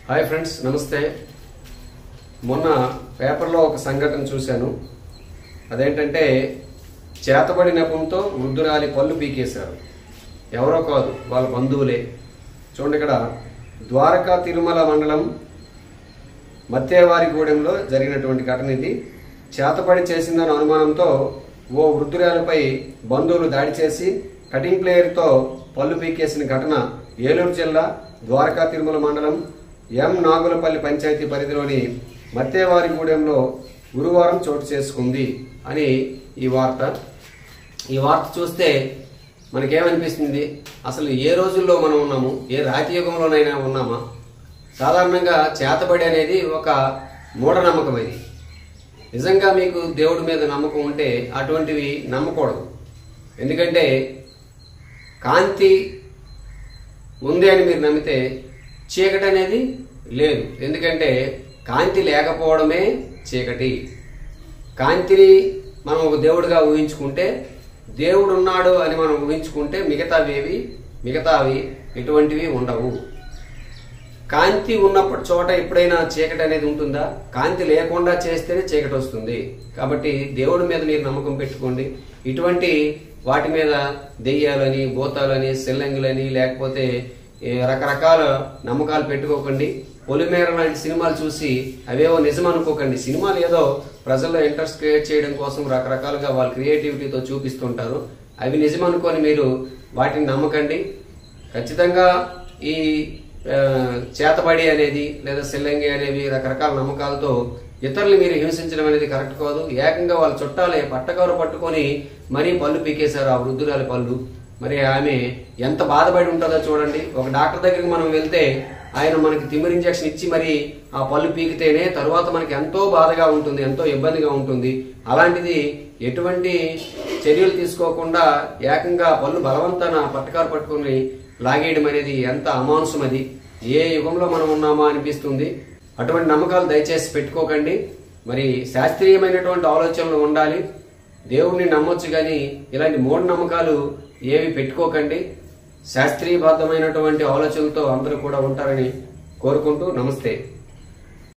Hi friends, నమస్తే. మొన్న పేపర్లో ఒక సంఘటన చూశాను. అదేంటంటే చేతబడి నెపంతో వృద్ధురాలి పళ్ళు పీకేశారు. ఎవరో కాదు, వాళ్ళ బంధువులే. చూడండి, ఇక్కడ ద్వారకా తిరుమల మండలం మత్తేవారిగూడెంలో జరిగినటువంటి ఘటన ఇది. చేతబడి చేసిందన్న అనుమానంతో ఓ వృద్ధురాలిపై బంధువులు దాడి చేసి కటింగ్ ప్లేయర్తో పళ్ళు పీకేసిన ఘటన ఏలూరు జిల్లా ద్వారకా తిరుమల మండలం ఎం నాగులపల్లి పంచాయతీ పరిధిలోని మత్తేవారిగూడెంలో గురువారం చోటు చేసుకుంది అని ఈ వార్త చూస్తే మనకేమనిపిస్తుంది? అసలు ఏ రోజుల్లో మనం ఉన్నాము? ఏ రాతియుగంలోనైనా ఉన్నామా? సాధారణంగా చేతబడి అనేది ఒక మూఢనమ్మకం. ఇది నిజంగా మీకు దేవుడి మీద నమ్మకం ఉంటే అటువంటివి నమ్మకూడదు. ఎందుకంటే కాంతి ఉంది అని మీరు నమ్మితే చీకటి అనేది లేదు. ఎందుకంటే కాంతి లేకపోవడమే చీకటి. కాంతిని మనం ఒక దేవుడిగా ఊహించుకుంటే, దేవుడు ఉన్నాడు అని మనం ఊహించుకుంటే మిగతావి ఎటువంటివి ఉండవు. కాంతి ఉన్నప్పటి చోట ఎప్పుడైనా చీకటి అనేది ఉంటుందా? కాంతి లేకుండా చేస్తేనే చీకటి వస్తుంది. కాబట్టి దేవుడి మీద మీరు నమ్మకం పెట్టుకోండి. ఇటువంటి వాటి మీద దెయ్యాలని, భూతాలని, సెల్లంగులని, లేకపోతే రకరకాల నమ్మకాలు పెట్టుకోకండి. పొలిమేర లాంటి సినిమాలు చూసి అవేవో నిజం అనుకోకండి. సినిమాలు ఏదో ప్రజల్లో ఇంట్రెస్ట్ క్రియేట్ చేయడం కోసం రకరకాలుగా వాళ్ళ క్రియేటివిటీతో చూపిస్తుంటారు. అవి నిజం అనుకొని మీరు వాటిని నమ్మకండి. ఖచ్చితంగా ఈ చేతబడి అనేది లేదా సెల్లంగి అనేవి రకరకాల నమ్మకాలతో ఇతరులు మీరు హింసించడం అనేది కరెక్ట్ కాదు. ఏకంగా వాళ్ళ చుట్టాలే పట్టకవరు పట్టుకొని మరీ పళ్ళు పీకేశారు ఆ వృద్ధురాలి పళ్ళు. మరి ఆమె ఎంత బాధపడి ఉంటుందో చూడండి. ఒక డాక్టర్ దగ్గరికి మనం వెళ్తే ఆయన మనకి తిమ్మిరి ఇంజక్షన్ ఇచ్చి మరి ఆ పళ్ళు పీకితేనే తరువాత మనకి ఎంతో బాధగా ఉంటుంది, ఎంతో ఇబ్బందిగా ఉంటుంది. అలాంటిది ఎటువంటి చర్యలు తీసుకోకుండా ఏకంగా పళ్ళు బలవంతాన పట్టకారు పట్టుకుని లాగేయడం అనేది ఎంత అమానుషం. అది ఏ యుగంలో మనం ఉన్నామా అనిపిస్తుంది. అటువంటి నమ్మకాలు దయచేసి పెట్టుకోకండి. మరి శాస్త్రీయమైనటువంటి ఆలోచనలు ఉండాలి. దేవుణ్ణి నమ్మొచ్చు, కానీ ఇలాంటి మూఢనమ్మకాలు ఏవి పెట్టుకోకండి. శాస్త్రీయబద్ధమైనటువంటి ఆలోచనలతో అందరూ కూడా ఉంటారని కోరుకుంటూ నమస్తే.